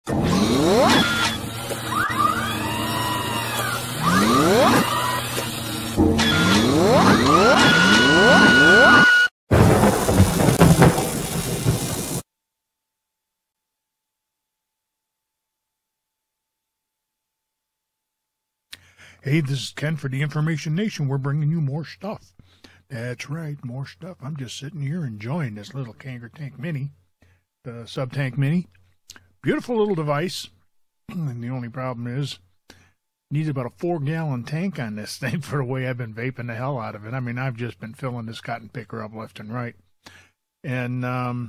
Hey, this is Ken for the Information Nation. We're bringing you more stuff. That's right, more stuff. I'm just sitting here enjoying this little KangerTech Mini, the Subtank Mini. Beautiful little device. And the only problem is, needs about a 4-gallon tank on this thing for the way I've been vaping the hell out of it. I mean, I've just been filling this cotton picker up left and right. And, now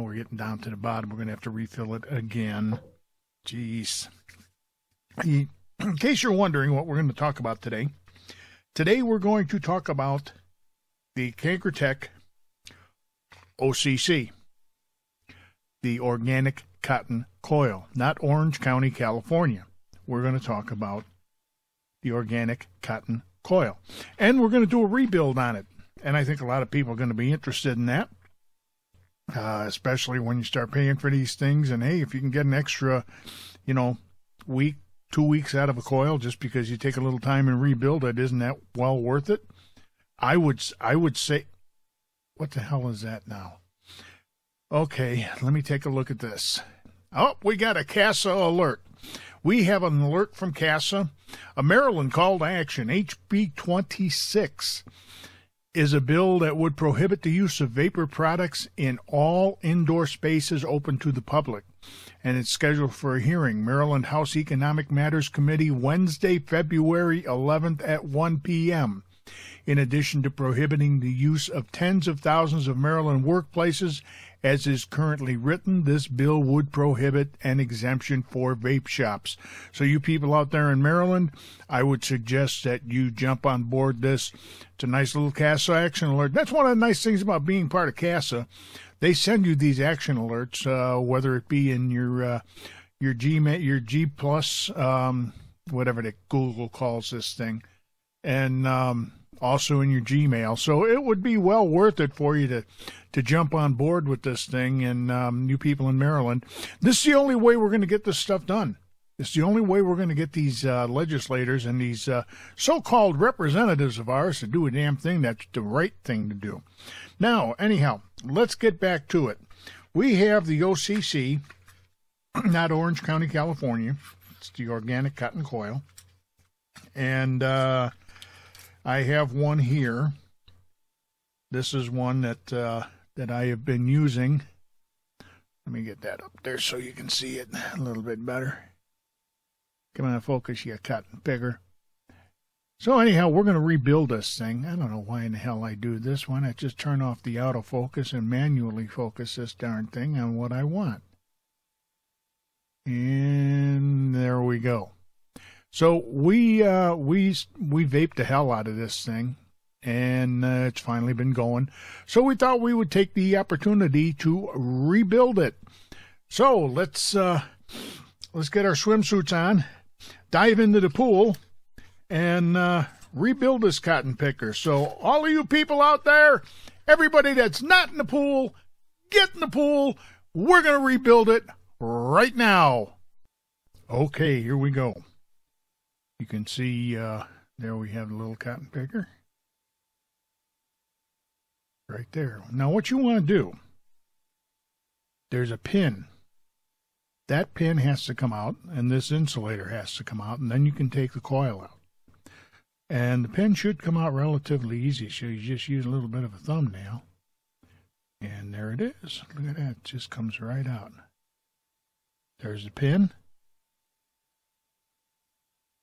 we're getting down to the bottom. We're going to have to refill it again. Jeez. In case you're wondering what we're going to talk about today, we're going to talk about the KangerTech OCC, the organic cotton coil, not Orange County, California. We're going to talk about the organic cotton coil. And we're going to do a rebuild on it. And I think a lot of people are going to be interested in that. Especially when you start paying for these things. And hey, if you can get an extra, week, 2 weeks out of a coil just because you take a little time and rebuild it, isn't that well worth it? I would say, what the hell is that now? Okay, let me take a look at this. Oh, we got a CASAA alert. We have an alert from CASAA. A Maryland call to action, HB 26. Is a bill that would prohibit the use of vapor products in all indoor spaces open to the public. And it's scheduled for a hearing. Maryland House Economic Matters Committee, Wednesday, February 11th at 1 p.m. In addition to prohibiting the use of tens of thousands of Maryland workplaces, as is currently written, this bill would prohibit an exemption for vape shops. So you people out there in Maryland, I would suggest that you jump on board this. It's a nice little CASAA action alert. That's one of the nice things about being part of CASAA. They send you these action alerts, whether it be in your G Plus, whatever the Google calls this thing, and also in your Gmail. So it would be well worth it for you to jump on board with this thing. And you people in Maryland, this is the only way we're going to get this stuff done. It's the only way we're going to get these legislators and these so-called representatives of ours to do a damn thing that's the right thing to do. Now, anyhow, let's get back to it. We have the OCC, not Orange County, California. It's the organic cotton coil. And I have one here. This is one that I have been using. Let me get that up there so you can see it a little bit better. Come on, focus, you cotton picker. So anyhow, we're going to rebuild this thing. I don't know why in the hell I do this. Why not just turn off the autofocus and manually focus this darn thing on what I want? And there we go. So we vaped the hell out of this thing, and it's finally been going. So we thought we would take the opportunity to rebuild it. So let's get our swimsuits on, dive into the pool, and rebuild this cotton picker. So all of you people out there, everybody that's not in the pool, get in the pool. We're going to rebuild it right now. Okay, here we go. You can see there we have the little cotton picker. Right there. Now what you want to do, there's a pin. That pin has to come out, and this insulator has to come out, and then you can take the coil out. And the pin should come out relatively easy, so you just use a little bit of a thumbnail. And there it is. Look at that. It just comes right out. There's the pin.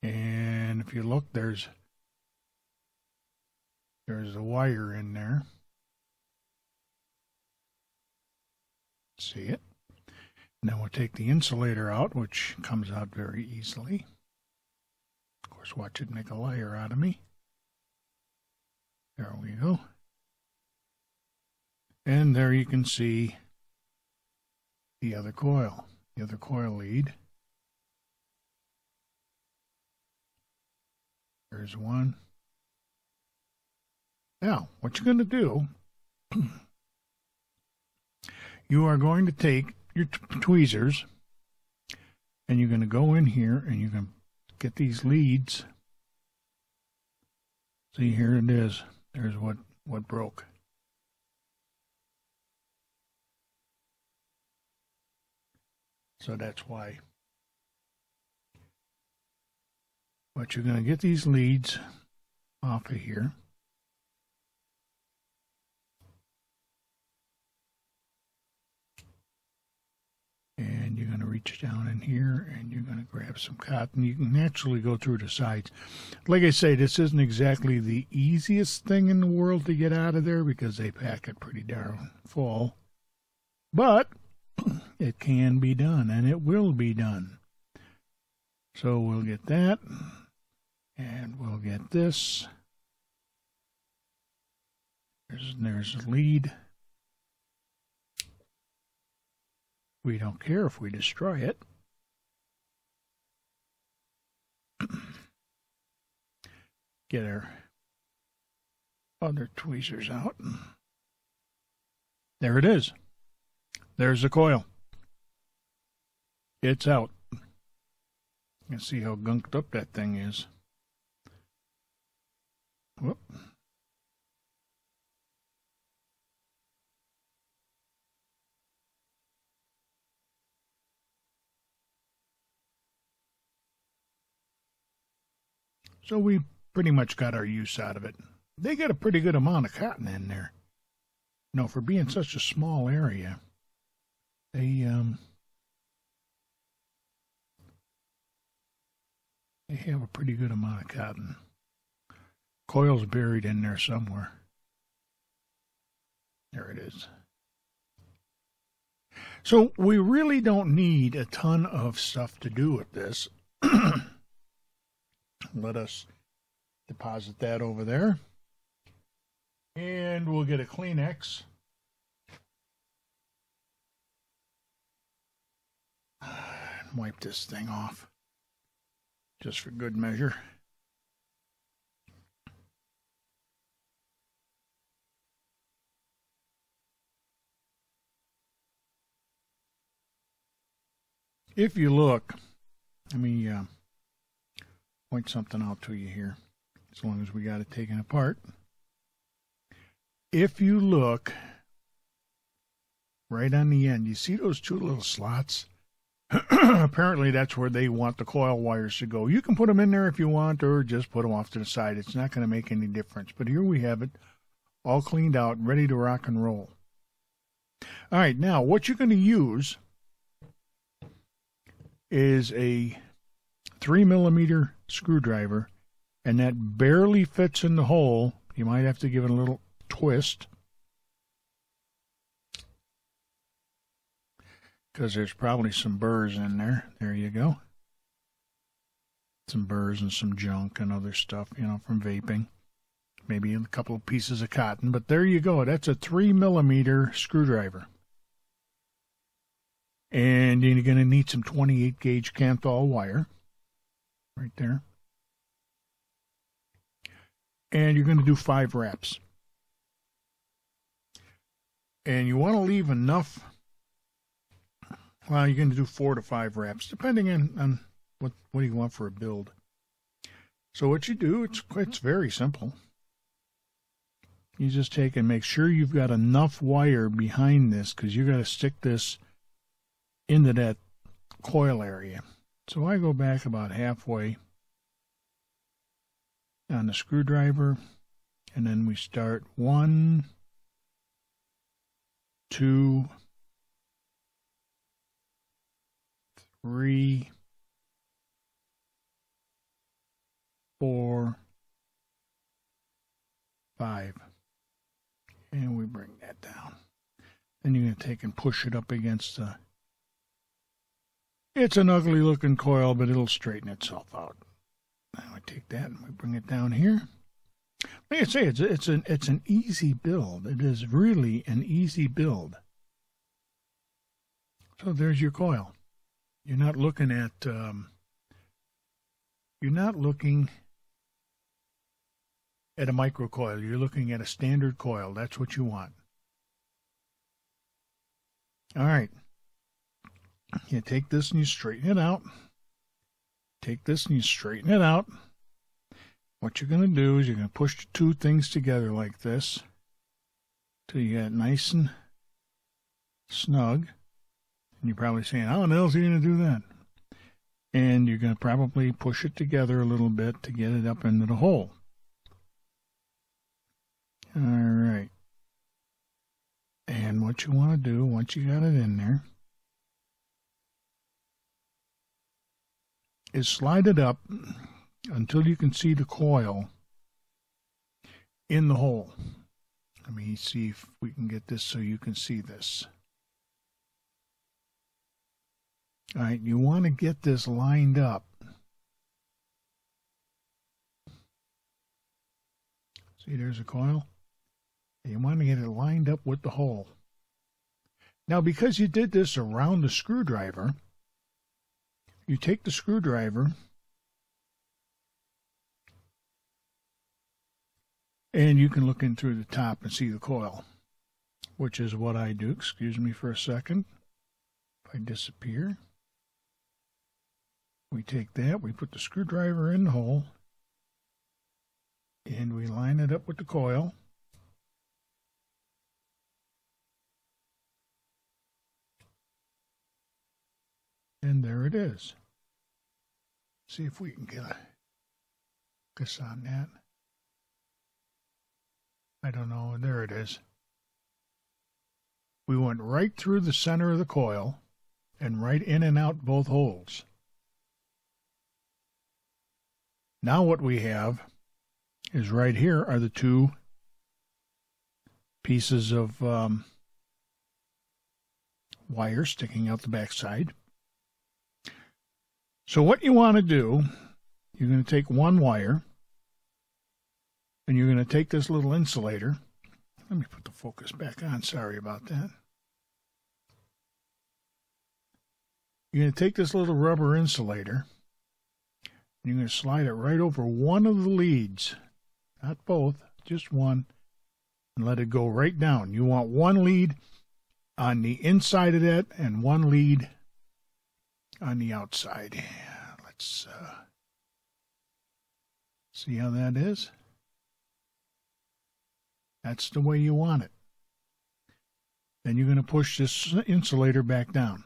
And if you look, there's a wire in there. See it? And then we'll take the insulator out, which comes out very easily. Of course, watch it make a liar out of me. There we go. And there you can see the other coil lead. There's one. Now, what you're going to do, you are going to take your tweezers and you're going to go in here and you're going to get these leads. See, here it is. There's what broke. So that's why. But you're going to get these leads off of here. And you're going to reach down in here and you're going to grab some cotton. You can actually go through the sides. Like I say, this isn't exactly the easiest thing in the world to get out of there because they pack it pretty darn full. But it can be done, and it will be done. So we'll get that, and we'll get this. There's a lead. We don't care if we destroy it. Get our other tweezers out. There it is. There's the coil. It's out. You can see how gunked up that thing is. Whoop. So we pretty much got our use out of it. They get a pretty good amount of cotton in there. You know, for being such a small area, they have a pretty good amount of cotton. Coil's buried in there somewhere. There it is. So we really don't need a ton of stuff to do with this. Let us deposit that over there. And we'll get a Kleenex. And wipe this thing off. Just for good measure. If you look, let me point something out to you here, as long as we got it taken apart. If you look right on the end, you see those two little slots? Apparently that's where they want the coil wires to go. You can put them in there if you want, or just put them off to the side. It's not going to make any difference. But here we have it, all cleaned out, ready to rock and roll. All right, now what you're going to use is a 3mm screwdriver, and that barely fits in the hole. You might have to give it a little twist, because there's probably some burrs in there. There you go. Some burrs and some junk and other stuff, you know, from vaping. Maybe a couple of pieces of cotton, but there you go. That's a 3mm screwdriver. And you're going to need some 28 gauge Kanthal wire right there. And you're going to do 5 wraps. And you want to leave enough. Well, you're going to do 4 to 5 wraps, depending on what you want for a build. So what you do, it's very simple. You just take and make sure you've got enough wire behind this, because you got to stick this into that coil area. So I go back about halfway on the screwdriver, and then we start 1, 2, 3, 4, 5, and we bring that down. Then you're going to take and push it up against the. It's an ugly looking coil, but it'll straighten itself out. Now I take that and we bring it down here. Like I say, it's an easy build. It is really an easy build. So there's your coil. You're not looking at at a microcoil. You're looking at a standard coil. That's what you want. All right. You take this and you straighten it out. Take this and you straighten it out. What you're going to do is you're going to push the two things together like this till you get it nice and snug. And you're probably saying, how the hell is he going to do that? And you're going to probably push it together a little bit to get it up into the hole. All right. And what you want to do, once you got it in there, is slide it up until you can see the coil in the hole. Let me see if we can get this so you can see this. All right, you want to get this lined up. See, there's a coil. You want to get it lined up with the hole. Now, because you did this around the screwdriver, you take the screwdriver and you can look in through the top and see the coil, which is what I do. Excuse me for a second. If I disappear, we take that, we put the screwdriver in the hole, and we line it up with the coil. And there it is. See if we can get a focus on that. I don't know. There it is. We went right through the center of the coil and right in and out both holes. Now what we have is right here are the two pieces of wire sticking out the backside. So what you want to do, you're going to take one wire and you're going to take this little insulator. Let me put the focus back on. Sorry about that. You're going to take this little rubber insulator. You're going to slide it right over one of the leads, not both, just one, and let it go right down. You want one lead on the inside of that and one lead on the outside. Let's see how that is. That's the way you want it. Then you're going to push this insulator back down.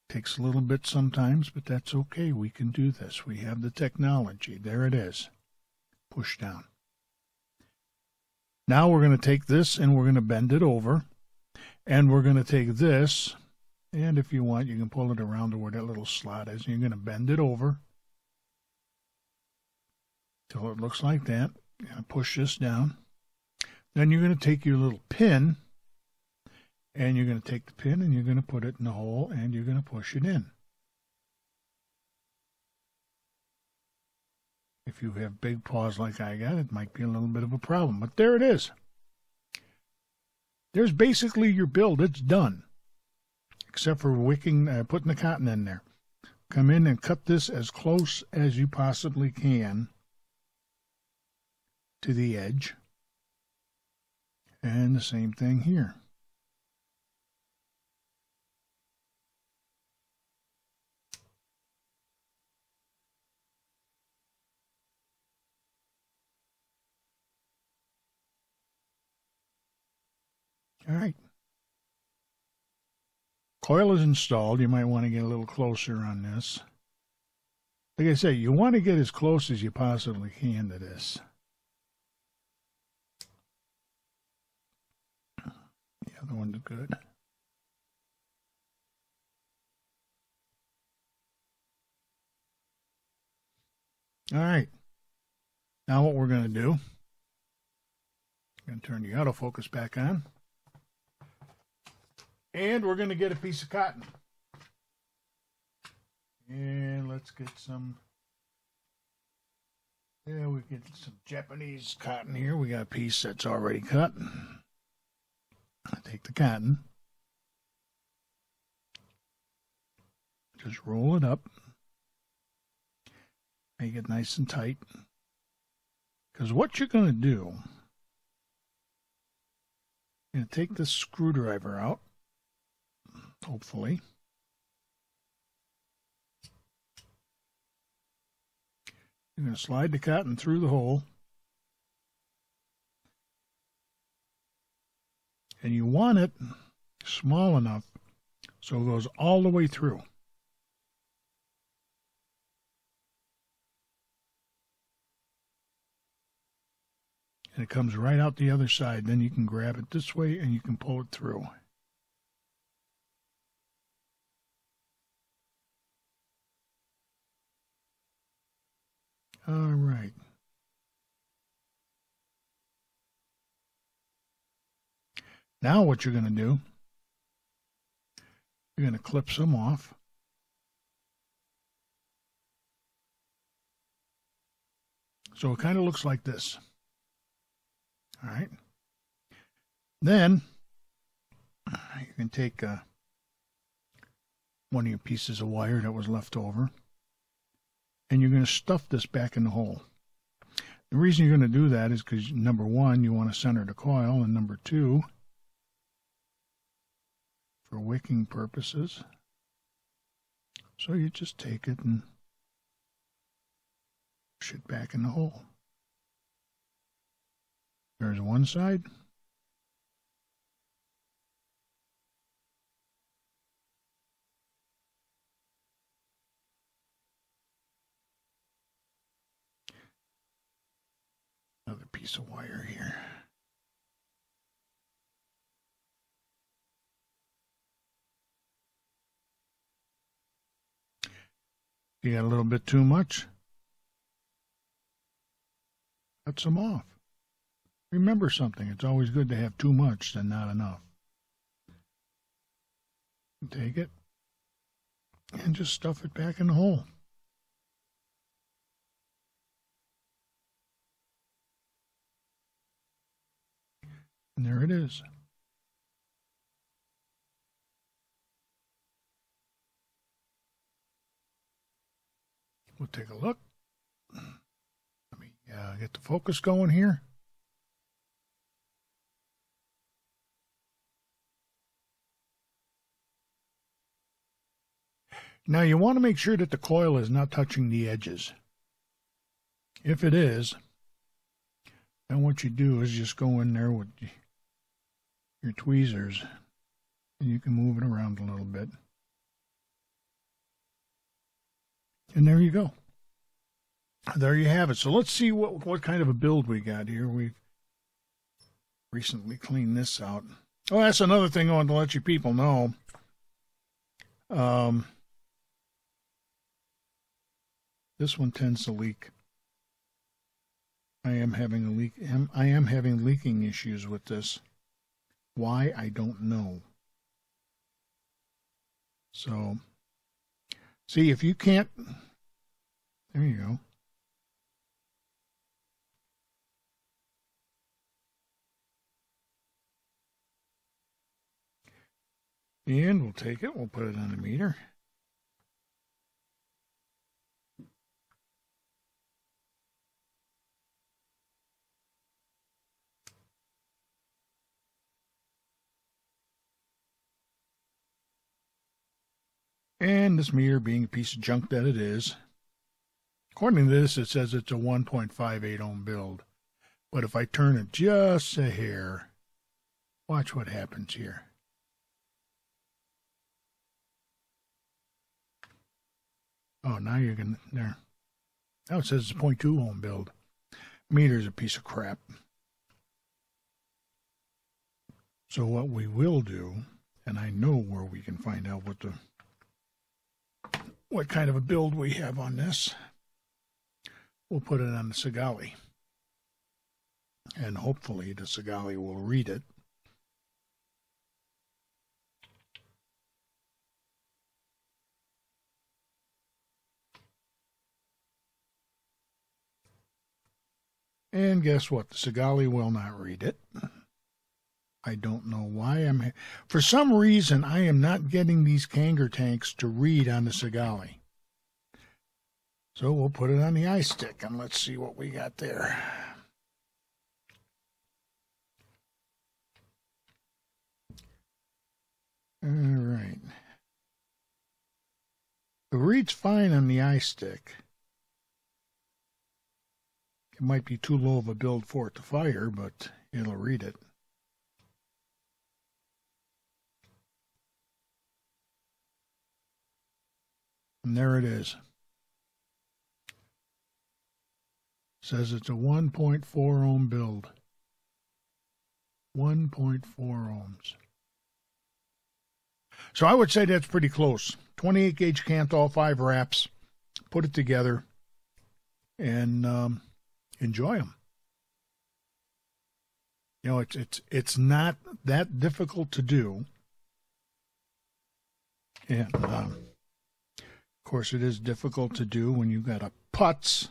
Takes a little bit sometimes, but that's okay. We can do this. We have the technology. There it is. Push down. Now we're going to take this and we're going to bend it over. And we're going to take this, and if you want, you can pull it around to where that little slot is. You're going to bend it over till it looks like that. You're going to push this down. Then you're going to take your little pin, and you're going to take the pin and you're going to put it in the hole and you're going to push it in. If you have big paws like I got, it might be a little bit of a problem, but there it is. There's basically your build. It's done, except for wicking, putting the cotton in there. Come in and cut this as close as you possibly can to the edge. And the same thing here. All right. Coil is installed. You might want to get a little closer on this. Like I say, you want to get as close as you possibly can to this. The other one's good. All right. Now what we're going to do, I'm going to turn the autofocus back on. And we're going to get a piece of cotton. And let's get some, we get some Japanese cotton here. We got a piece that's already cut. Take the cotton. Just roll it up. Make it nice and tight. Because what you're going to do, you're going to take this screwdriver out, hopefully. You're going to slide the cotton through the hole. And you want it small enough so it goes all the way through. And it comes right out the other side. Then you can grab it this way and you can pull it through. All right. Now what you're going to do, you're going to clip some off. So it kind of looks like this. All right. Then you can take one of your pieces of wire that was left over, and you're going to stuff this back in the hole. The reason you're going to do that is because, number one, you want to center the coil, and number two, for wicking purposes. So you just take it and push it back in the hole. There's one side. Another piece of wire here. You got a little bit too much? Cut some off. Remember something, it's always good to have too much than not enough. Take it and just stuff it back in the hole. And there it is. We'll take a look. Let me get the focus going here. Now you want to make sure that the coil is not touching the edges. If it is, then what you do is just go in there with your tweezers and you can move it around a little bit. And there you go. There you have it. So let's see what kind of a build we got here. We've recently cleaned this out. Oh, that's another thing I wanted to let you people know. This one tends to leak. I am having a leak. I am having leaking issues with this. Why, I don't know. So, see, if you can't, there you go. And we'll take it, we'll put it on the meter. And this meter, being a piece of junk that it is, according to this, it says it's a 1.58 ohm build. But if I turn it just a hair, watch what happens here. Oh, now you're going to, there. Now it says it's a 0.2 ohm build. Meter's a piece of crap. So what we will do, and I know where we can find out what kind of a build we have on this. We'll put it on the CASAA. And hopefully the CASAA will read it. And guess what? The CASAA will not read it. I don't know why. For some reason, I am not getting these Kanger tanks to read on the CASAA. So we'll put it on the iStick and let's see what we got there. It reads fine on the iStick. It might be too low of a build for it to fire, but it'll read it. And there it is. Says it's a 1.4 ohm build. 1.4 ohms. So I would say that's pretty close. 28 gauge Kanthal, 5 wraps. Put it together and enjoy them. You know, it's not that difficult to do. And of course, it is difficult to do when you've got a putz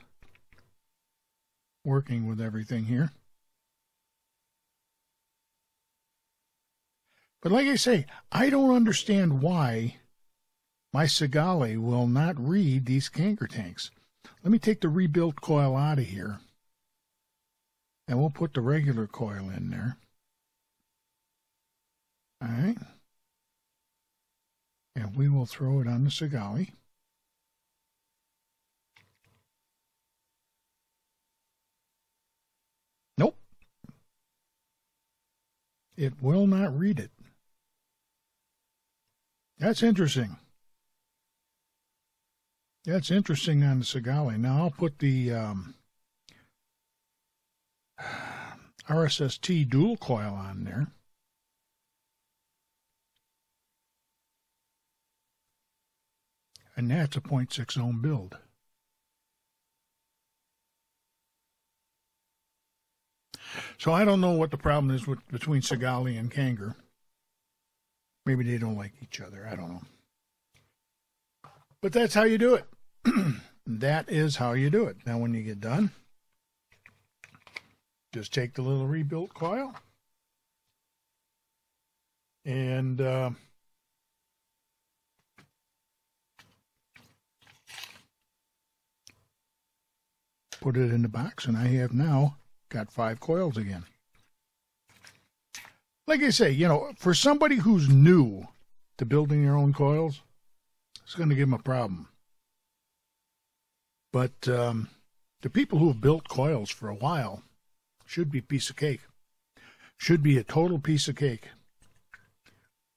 working with everything here. But like I say, I don't understand why my CASAA will not read these Kanger tanks. Let me take the rebuilt coil out of here, and we'll put the regular coil in there. All right. And we will throw it on the CASAA. Nope. It will not read it. That's interesting. That's interesting on the CASAA. Now I'll put the RSST dual coil on there. And that's a 0.6 ohm build. So I don't know what the problem is between CASAA and Kanger. Maybe they don't like each other. I don't know. But that's how you do it. That is how you do it. Now when you get done, just take the little rebuilt coil and put it in the box, and I have now got 5 coils again. Like I say, you know, for somebody who's new to building their own coils, it's going to give them a problem. But the people who have built coils for a while should be a piece of cake. Should be a total piece of cake.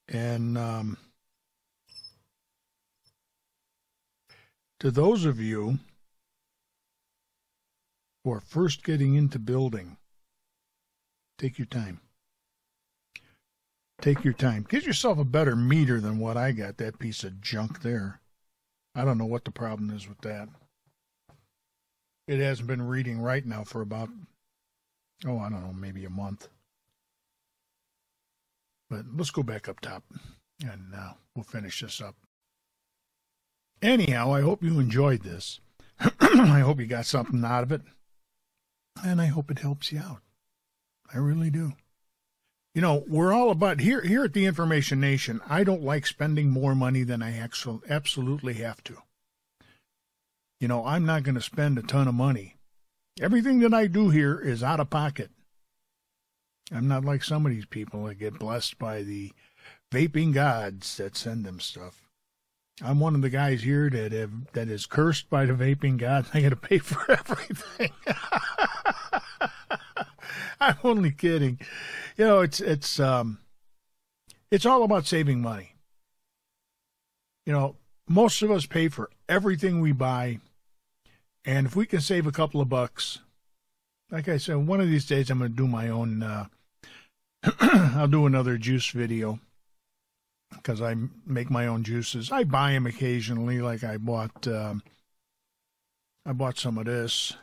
And to those of you who are first getting into building, take your time. Take your time. Get yourself a better meter than what I got, that piece of junk there. I don't know what the problem is with that. It hasn't been reading right now for about, oh, I don't know, maybe a month. But let's go back up top, and we'll finish this up. Anyhow, I hope you enjoyed this. I hope you got something out of it. And I hope it helps you out. I really do. You know, we're all about, here at the Information Nation, I don't like spending more money than I absolutely have to. You know, I'm not going to spend a ton of money. Everything that I do here is out of pocket. I'm not like some of these people that get blessed by the vaping gods that send them stuff. I'm one of the guys here that is cursed by the vaping gods. I got to pay for everything. I'm only kidding. You know, it's all about saving money. You know, most of us pay for everything we buy, and if we can save a couple of bucks, like I said, one of these days I'm going to do my own. I'll do another juice video because I make my own juices. I buy them occasionally, like I bought some of this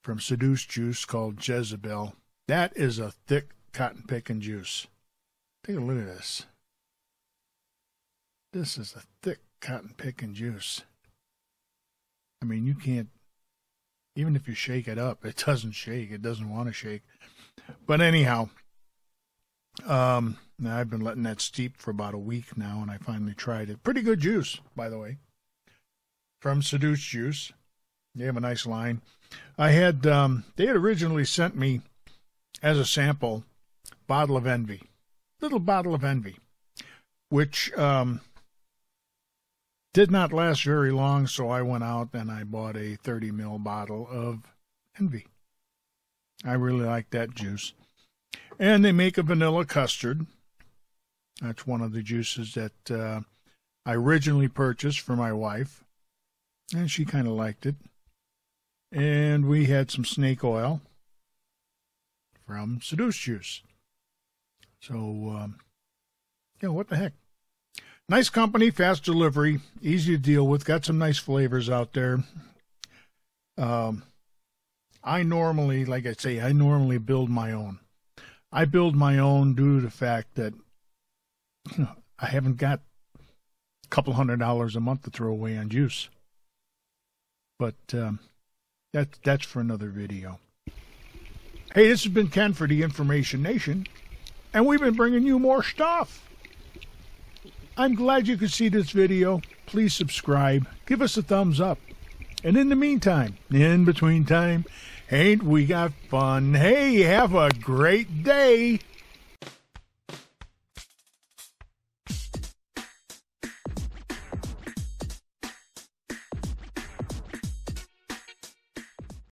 from Seduce Juice called Jezebel. That is a thick cotton picking juice. Take a look at this. This is a thick cotton picking juice. I mean, you can't, even if you shake it up, it doesn't shake. It doesn't want to shake. But anyhow, now I've been letting that steep for about a week now, and I finally tried it. Pretty good juice, by the way, from Seduce Juice. They have a nice line. They had originally sent me as a sample Bottle of Envy, little Bottle of Envy, which Did not last very long, so I went out and I bought a 30 ml bottle of Envy. I really like that juice. And they make a vanilla custard. That's one of the juices that I originally purchased for my wife, and she kind of liked it. And we had some snake oil from Seduce Juice. So, what the heck? Nice company, fast delivery, easy to deal with, got some nice flavors out there. I normally build my own. I build my own due to the fact that I haven't got a couple $100 a month to throw away on juice. But that's for another video. Hey, this has been Ken for the Information Nation, and we've been bringing you more stuff. I'm glad you could see this video. Please subscribe. Give us a thumbs up. And in the meantime, in between time, ain't we got fun? Hey, have a great day.